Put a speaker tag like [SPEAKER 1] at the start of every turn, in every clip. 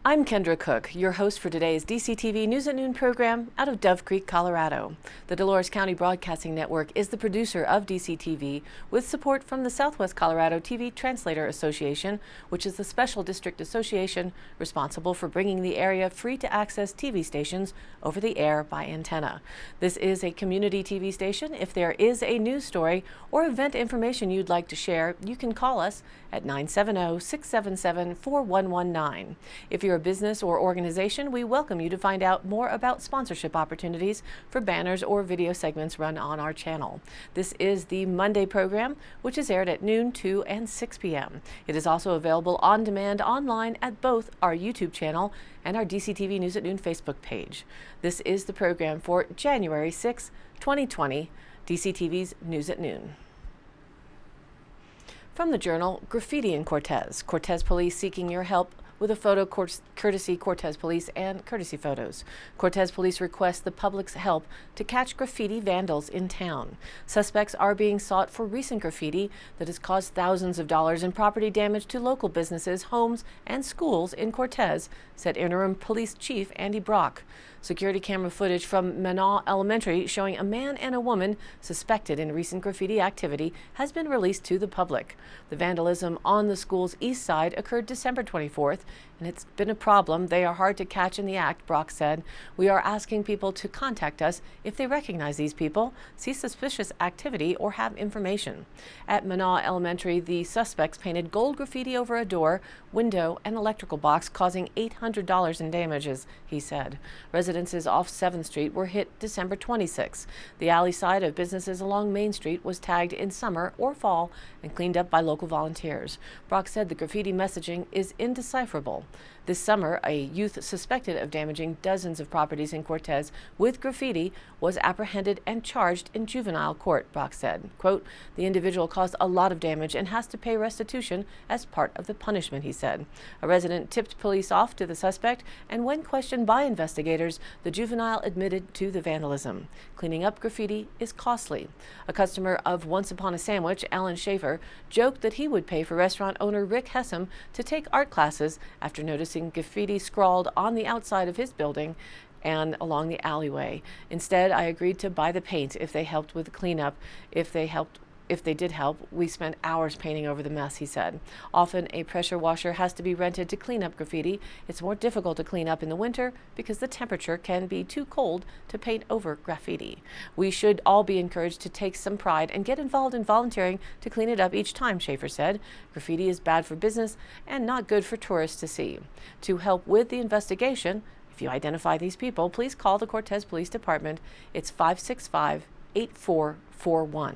[SPEAKER 1] I'm Kendra Cook, your host for today's DCTV News at Noon program out of Dove Creek, Colorado. The Dolores County Broadcasting Network is the producer of DCTV with support from the Southwest Colorado TV Translator Association, which is the special district association responsible for bringing the area free-to-access TV stations over the air by antenna. This is a community TV station. If there is a news story or event information you'd like to share, you can call us at 970-677-4119. If you're a business or organization, we welcome you to find out more about sponsorship opportunities for banners or video segments run on our channel. This is the Monday program, which is aired at noon, 2, and 6 p.m. It is also available on demand online at both our YouTube channel and our DCTV News at Noon Facebook page. This is the program for January 6, 2020, DCTV's News at Noon. From the Journal, graffiti in Cortez. Cortez police seeking your help with a photo courtesy Cortez Police and courtesy photos. Cortez Police request the public's help to catch graffiti vandals in town. Suspects are being sought for recent graffiti that has caused thousands of dollars in property damage to local businesses, homes, and schools in Cortez, said Interim Police Chief Andy Brock. Security camera footage from Manaw Elementary showing a man and a woman suspected in recent graffiti activity has been released to the public. The vandalism on the school's east side occurred December 24th, and it's been a problem. They are hard to catch in the act, Brock said. We are asking people to contact us if they recognize these people, see suspicious activity, or have information. At Manaw Elementary, the suspects painted gold graffiti over a door, window, and electrical box, causing $800 in damages, he said. Residences off 7th Street were hit December 26. The alley side of businesses along Main Street was tagged in summer or fall and cleaned up by local volunteers. Brock said the graffiti messaging is indecipherable. This summer, a youth suspected of damaging dozens of properties in Cortez with graffiti was apprehended and charged in juvenile court, Brock said. Quote, the individual caused a lot of damage and has to pay restitution as part of the punishment, he said. A resident tipped police off to the suspect, and when questioned by investigators, the juvenile admitted to the vandalism. Cleaning up graffiti is costly. A customer of Once Upon a Sandwich, Alan Schaefer, joked that he would pay for restaurant owner Rick Hessam to take art classes after noticing graffiti scrawled on the outside of his building and along the alleyway. Instead, I agreed to buy the paint if they helped with the cleanup. If they did help, we spent hours painting over the mess, he said. Often a pressure washer has to be rented to clean up graffiti. It's more difficult to clean up in the winter because the temperature can be too cold to paint over graffiti. We should all be encouraged to take some pride and get involved in volunteering to clean it up each time, Schaefer said. Graffiti is bad for business and not good for tourists to see. To help with the investigation, if you identify these people, please call the Cortez Police Department. It's 565-8441.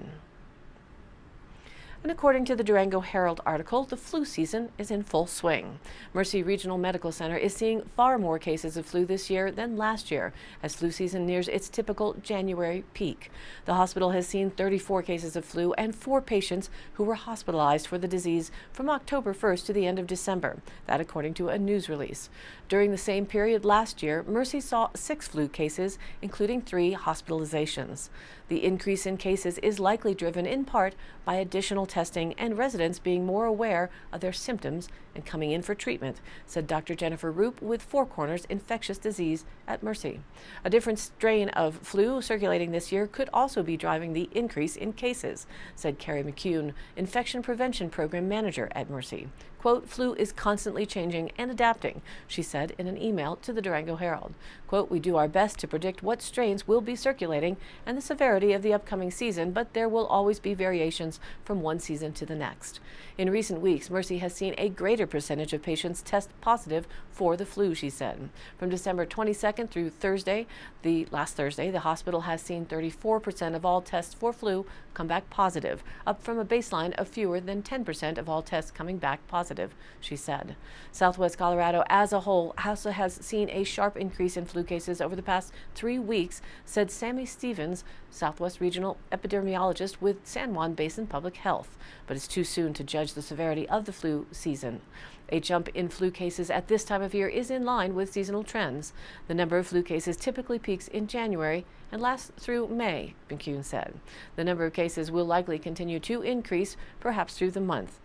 [SPEAKER 1] And according to the Durango Herald article, the flu season is in full swing. Mercy Regional Medical Center is seeing far more cases of flu this year than last year, as flu season nears its typical January peak. The hospital has seen 34 cases of flu and 4 patients who were hospitalized for the disease from October 1st to the end of December. That according to a news release. During the same period last year, Mercy saw 6 flu cases, including 3 hospitalizations. The increase in cases is likely driven in part by additional testing and residents being more aware of their symptoms and coming in for treatment, said Dr. Jennifer Roop with Four Corners Infectious Disease at Mercy. A different strain of flu circulating this year could also be driving the increase in cases, said Carrie McCune, Infection Prevention Program Manager at Mercy. Quote, flu is constantly changing and adapting, she said in an email to the Durango Herald. Quote, we do our best to predict what strains will be circulating and the severity of the upcoming season, but there will always be variations from one season to the next. In recent weeks, Mercy has seen a greater percentage of patients test positive for the flu, she said. From December 22nd through last Thursday, the hospital has seen 34% of all tests for flu come back positive, up from a baseline of fewer than 10% of all tests coming back positive, she said. Southwest Colorado as a whole also has seen a sharp increase in flu cases over the past 3 weeks, said Sammy Stevens, Southwest Regional Epidemiologist with San Juan Basin Public Health. But it's too soon to judge the severity of the flu season. A jump in flu cases at this time of year is in line with seasonal trends. The number of flu cases typically peaks in January and lasts through May, McCune said. The number of cases will likely continue to increase, perhaps through the month.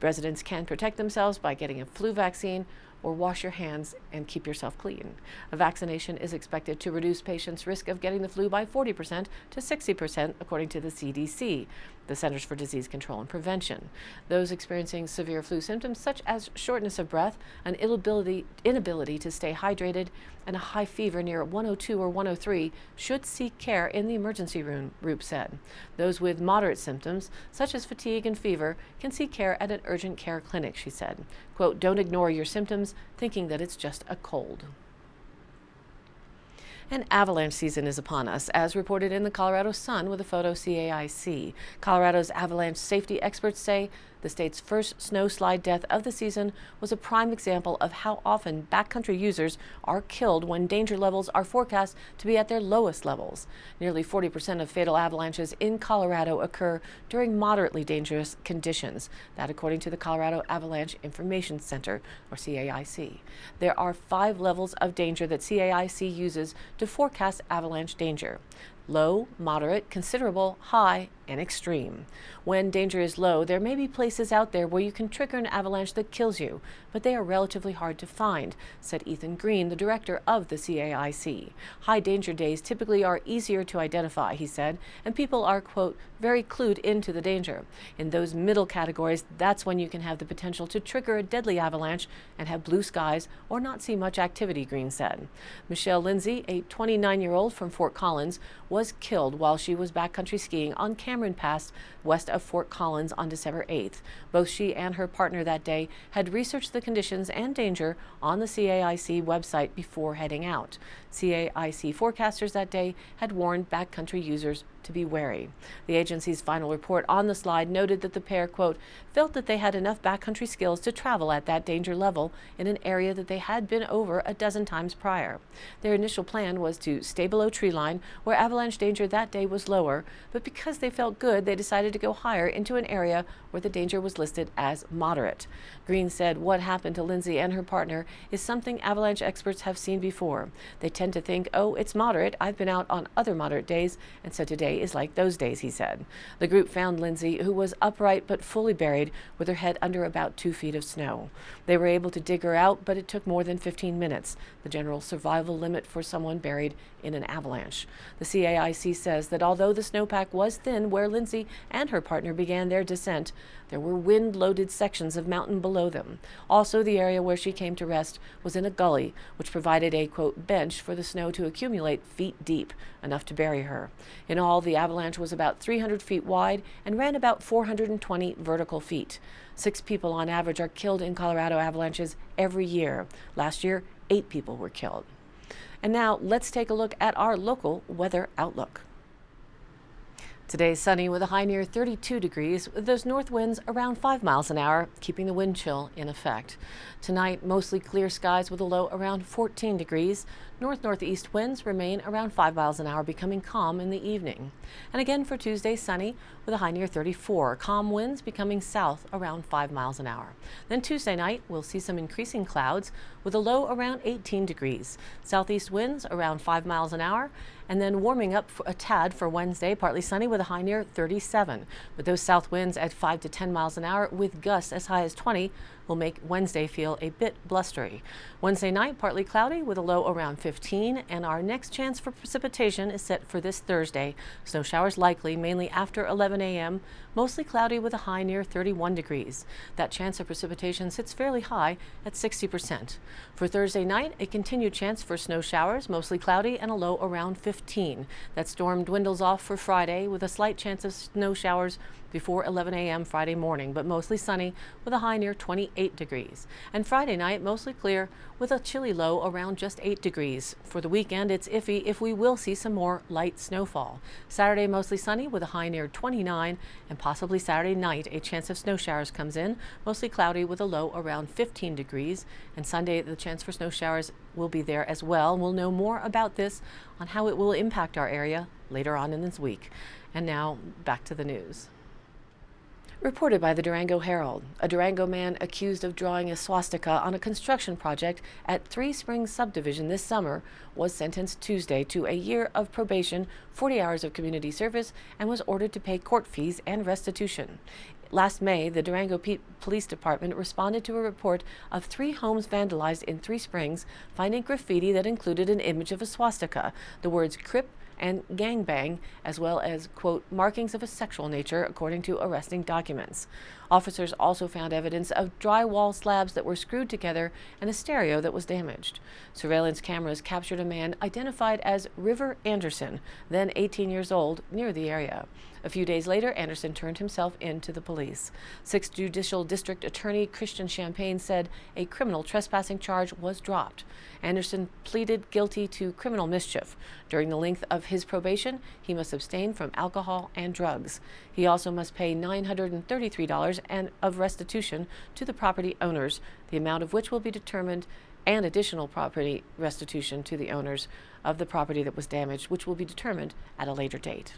[SPEAKER 1] Residents can protect themselves by getting a flu vaccine or wash your hands and keep yourself clean. A vaccination is expected to reduce patients' risk of getting the flu by 40% to 60%, according to the CDC, the Centers for Disease Control and Prevention. Those experiencing severe flu symptoms such as shortness of breath, an inability to stay hydrated, and a high fever near 102 or 103 should seek care in the emergency room, Roop said. Those with moderate symptoms, such as fatigue and fever, can seek care at an urgent care clinic, she said. Quote, "Don't ignore your symptoms, thinking that it's just a cold." An avalanche season is upon us, as reported in the Colorado Sun with a photo CAIC. Colorado's avalanche safety experts say the state's first snow slide death of the season was a prime example of how often backcountry users are killed when danger levels are forecast to be at their lowest levels. Nearly 40% of fatal avalanches in Colorado occur during moderately dangerous conditions. That according to the Colorado Avalanche Information Center, or CAIC. There are 5 levels of danger that CAIC uses to forecast avalanche danger: low, moderate, considerable, high, and extreme. When danger is low, there may be places out there where you can trigger an avalanche that kills you, but they are relatively hard to find, said Ethan Green, the director of the CAIC. High danger days typically are easier to identify, he said, and people are, quote, very clued into the danger. In those middle categories, that's when you can have the potential to trigger a deadly avalanche and have blue skies or not see much activity, Green said. Michelle Lindsay, a 29-year-old from Fort Collins, was killed while she was backcountry skiing on Cameron Pass west of Fort Collins on December 8th. Both she and her partner that day had researched the conditions and danger on the CAIC website before heading out. CAIC forecasters that day had warned backcountry users to be wary. The agency's final report on the slide noted that the pair, quote, felt that they had enough backcountry skills to travel at that danger level in an area that they had been over a dozen times prior. Their initial plan was to stay below treeline, where avalanche danger that day was lower, but because they felt good, they decided to go higher into an area where the danger was listed as moderate. Green said what happened to Lindsay and her partner is something avalanche experts have seen before. They tend to think, oh, it's moderate. I've been out on other moderate days, and so today is like those days, he said. The group found Lindsay, who was upright but fully buried with her head under about 2 feet of snow. They were able to dig her out, but it took more than 15 minutes, the general survival limit for someone buried in an avalanche. The CAIC says that although the snowpack was thin where Lindsay and her partner began their descent, there were wind-loaded sections of mountain below them. Also, the area where she came to rest was in a gully, which provided a, quote, bench for the snow to accumulate feet deep, enough to bury her. In all, the avalanche was about 300 feet wide and ran about 420 vertical feet. 6 people on average are killed in Colorado avalanches every year. Last year, 8 people were killed. And now let's take a look at our local weather outlook. Today is sunny with a high near 32 degrees, with those north winds around 5 miles an hour, keeping the wind chill in effect. Tonight, mostly clear skies with a low around 14 degrees. North-northeast winds remain around 5 miles an hour, becoming calm in the evening. And again for Tuesday, sunny with a high near 34. Calm winds becoming south around 5 miles an hour. Then Tuesday night, we'll see some increasing clouds with a low around 18 degrees. Southeast winds around 5 miles an hour. And then warming up a tad for Wednesday, partly sunny with a high near 37. But those south winds at 5 to 10 miles an hour with gusts as high as 20 will make Wednesday feel a bit blustery. Wednesday night, partly cloudy with a low around 15, and our next chance for precipitation is set for this Thursday. Snow showers likely, mainly after 11 a.m., mostly cloudy with a high near 31 degrees. That chance of precipitation sits fairly high at 60%. For Thursday night, a continued chance for snow showers, mostly cloudy, and a low around 15. That storm dwindles off for Friday with a slight chance of snow showers before 11 a.m. Friday morning, but mostly sunny with a high near 28 degrees. And Friday night, mostly clear with a chilly low around just 8 degrees. For the weekend, it's iffy if we will see some more light snowfall. Saturday, mostly sunny with a high near 29, and possibly Saturday night, a chance of snow showers comes in, mostly cloudy with a low around 15 degrees. And Sunday, the chance for snow showers will be there as well. We'll know more about this on how it will impact our area later on in this week. And now, back to the news. Reported by the Durango Herald, a Durango man accused of drawing a swastika on a construction project at Three Springs subdivision this summer was sentenced Tuesday to a year of probation, 40 hours of community service, and was ordered to pay court fees and restitution. Last May, the Durango Police Department responded to a report of 3 homes vandalized in Three Springs, finding graffiti that included an image of a swastika, the words "Crip" and "gangbang," as well as, quote, markings of a sexual nature, according to arresting documents. Officers also found evidence of drywall slabs that were screwed together and a stereo that was damaged. Surveillance cameras captured a man identified as River Anderson, then 18 years old, near the area. A few days later, Anderson turned himself in to the police. 6th Judicial District Attorney Christian Champagne said a criminal trespassing charge was dropped. Anderson pleaded guilty to criminal mischief. During the length of his probation, he must abstain from alcohol and drugs. He also must pay $933 of restitution to the property owners, the amount of which will be determined, and additional property restitution to the owners of the property that was damaged, which will be determined at a later date.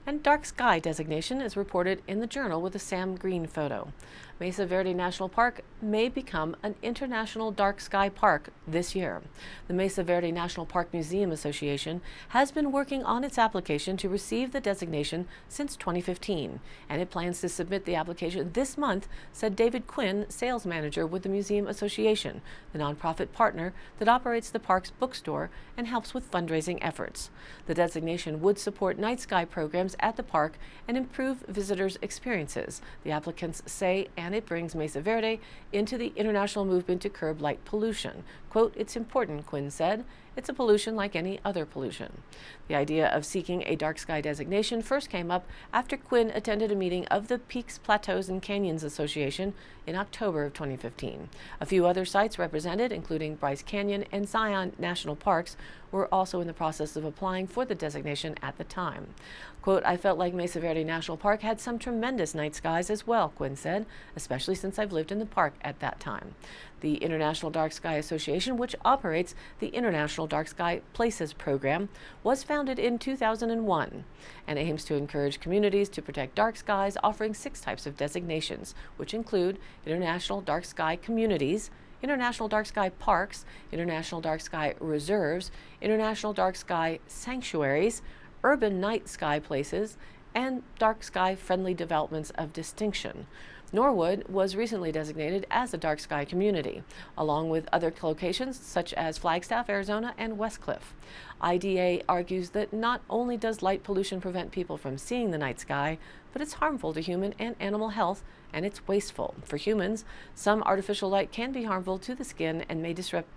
[SPEAKER 1] And dark sky designation is reported in the Journal with a Sam Green photo. Mesa Verde National Park may become an international dark sky park this year. The Mesa Verde National Park Museum Association has been working on its application to receive the designation since 2015, and it plans to submit the application this month, said David Quinn, sales manager with the Museum Association, the nonprofit partner that operates the park's bookstore and helps with fundraising efforts. The designation would support night sky programs at the park and improve visitors' experiences, the applicants say, and it brings Mesa Verde into the international movement to curb light pollution. Quote, "It's important," Quinn said. "It's a pollution like any other pollution." The idea of seeking a dark sky designation first came up after Quinn attended a meeting of the Peaks, Plateaus, and Canyons Association in October of 2015. A few other sites represented, including Bryce Canyon and Zion National Parks, were also in the process of applying for the designation at the time. Quote, "I felt like Mesa Verde National Park had some tremendous night skies as well," Quinn said, "especially since I've lived in the park at that time." The International Dark Sky Association, which operates the International Dark Sky Places program, was founded in 2001 and aims to encourage communities to protect dark skies, offering 6 types of designations, which include International Dark Sky Communities, International Dark Sky Parks, International Dark Sky Reserves, International Dark Sky Sanctuaries, Urban Night Sky Places, and Dark Sky Friendly Developments of Distinction. Norwood was recently designated as a dark sky community, along with other locations such as Flagstaff, Arizona, and Westcliff. IDA argues that not only does light pollution prevent people from seeing the night sky, but it's harmful to human and animal health, and it's wasteful. For humans, some artificial light can be harmful to the skin and may disrupt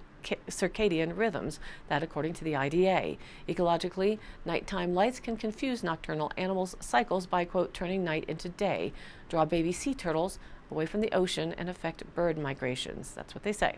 [SPEAKER 1] circadian rhythms, that according to the IDA. Ecologically, nighttime lights can confuse nocturnal animals' cycles by, quote, turning night into day, draw baby sea turtles away from the ocean, and affect bird migrations. That's what they say.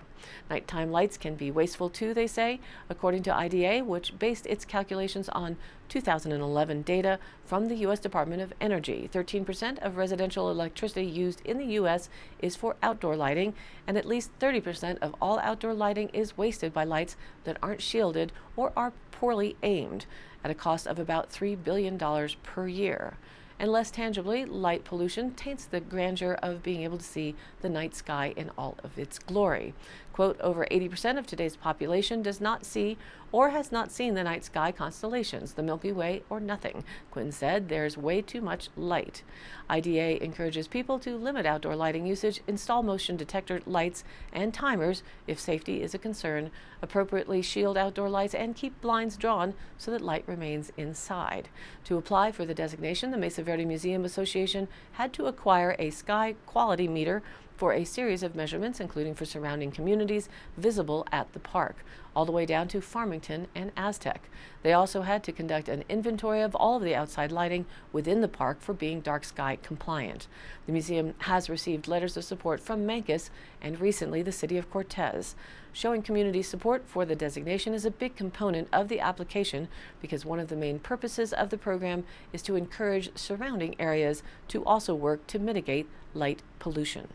[SPEAKER 1] Nighttime lights can be wasteful too, they say, according to IDA, which based its calculations on 2011 data from the U.S. Department of Energy. 13% of residential electricity used in the U.S. is for outdoor lighting, and at least 30% of all outdoor lighting is wasted by lights that aren't shielded or are poorly aimed, at a cost of about $3 billion per year. And less tangibly, light pollution taints the grandeur of being able to see the night sky in all of its glory. Quote, "Over 80% of today's population does not see or has not seen the night sky constellations, the Milky Way, or nothing," Quinn said. "There's way too much light." IDA encourages people to limit outdoor lighting usage, install motion detector lights and timers if safety is a concern, appropriately shield outdoor lights, and keep blinds drawn so that light remains inside. To apply for the designation, the Mesa Verde Museum Association had to acquire a sky quality meter for a series of measurements, including for surrounding communities visible at the park, all the way down to Farmington and Aztec. They also had to conduct an inventory of all of the outside lighting within the park for being dark sky compliant. The museum has received letters of support from Mancos and recently the city of Cortez. Showing community support for the designation is a big component of the application because one of the main purposes of the program is to encourage surrounding areas to also work to mitigate light pollution.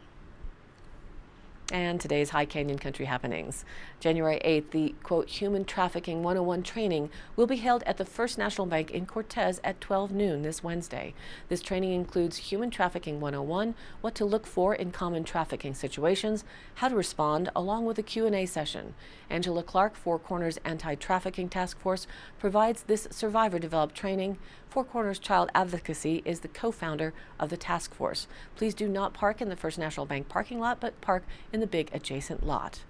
[SPEAKER 1] And today's High Canyon Country happenings. January 8th, the, quote, Human Trafficking 101 training will be held at the First National Bank in Cortez at 12 noon this Wednesday. This training includes Human Trafficking 101, what to look for in common trafficking situations, how to respond, along with a Q&A session. Angela Clark, Four Corners Anti-Trafficking Task Force, provides this survivor-developed training. Four Corners Child Advocacy is the co-founder of the task force. Please do not park in the First National Bank parking lot, but park in the big adjacent lot.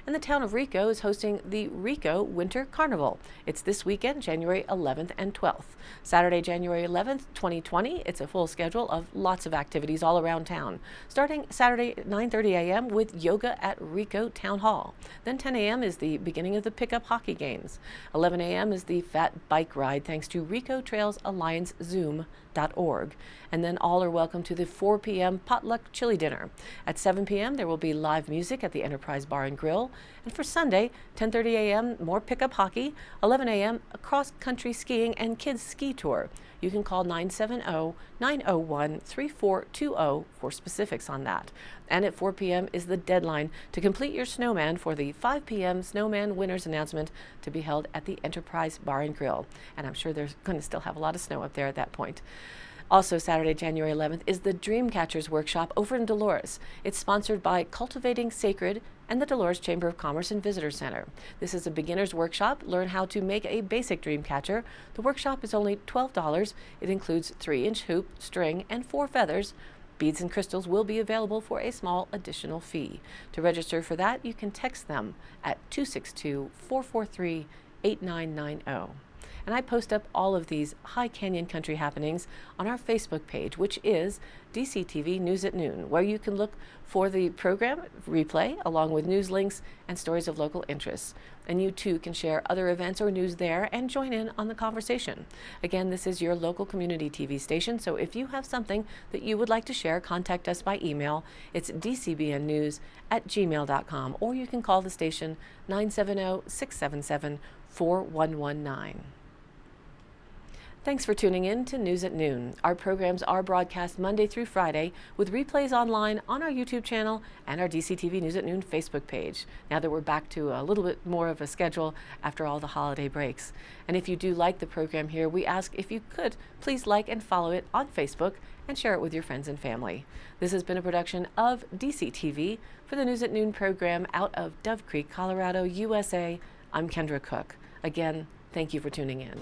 [SPEAKER 1] And the town of Rico is hosting the Rico Winter Carnival. It's this weekend, January 11th and 12th. Saturday, January 11th, 2020, it's a full schedule of lots of activities all around town. Starting Saturday at 9:30 a.m. with yoga at Rico Town Hall. Then 10 a.m. is the beginning of the pickup hockey games. 11 a.m. is the Fat Bike Ride thanks to Rico Trails Alliance Zoom.org. And then all are welcome to the 4 p.m. potluck chili dinner. At 7 p.m. there will be live music at the Enterprise Bar and Grill. And for Sunday, 10:30 a.m., more pickup hockey, 11 a.m., a cross-country skiing and kids ski tour. You can call 970-901-3420 for specifics on that. And at 4 p.m. is the deadline to complete your snowman for the 5 p.m. Snowman Winners announcement to be held at the Enterprise Bar and Grill. And I'm sure there's going to still have a lot of snow up there at that point. Also, Saturday, January 11th, is the Dreamcatchers Workshop over in Dolores. It's sponsored by Cultivating Sacred and the Dolores Chamber of Commerce and Visitor Center. This is a beginner's workshop. Learn how to make a basic dream catcher. The workshop is only $12. It includes 3-inch hoop, string, and 4 feathers. Beads and crystals will be available for a small additional fee. To register for that, you can text them at 262-443-8990. And I post up all of these High Canyon Country happenings on our Facebook page, which is DCTV News at Noon, where you can look for the program replay along with news links and stories of local interests. And you too can share other events or news there and join in on the conversation. Again, this is your local community TV station, so if you have something that you would like to share, contact us by email. It's dcbnnews@gmail.com, or you can call the station 970-677-4119. Thanks for tuning in to News at Noon. Our programs are broadcast Monday through Friday with replays online on our YouTube channel and our DCTV News at Noon Facebook page, now that we're back to a little bit more of a schedule after all the holiday breaks. And if you do like the program here, we ask if you could please like and follow it on Facebook and share it with your friends and family. This has been a production of DCTV for the News at Noon program out of Dove Creek, Colorado, USA. I'm Kendra Cook. Again, thank you for tuning in.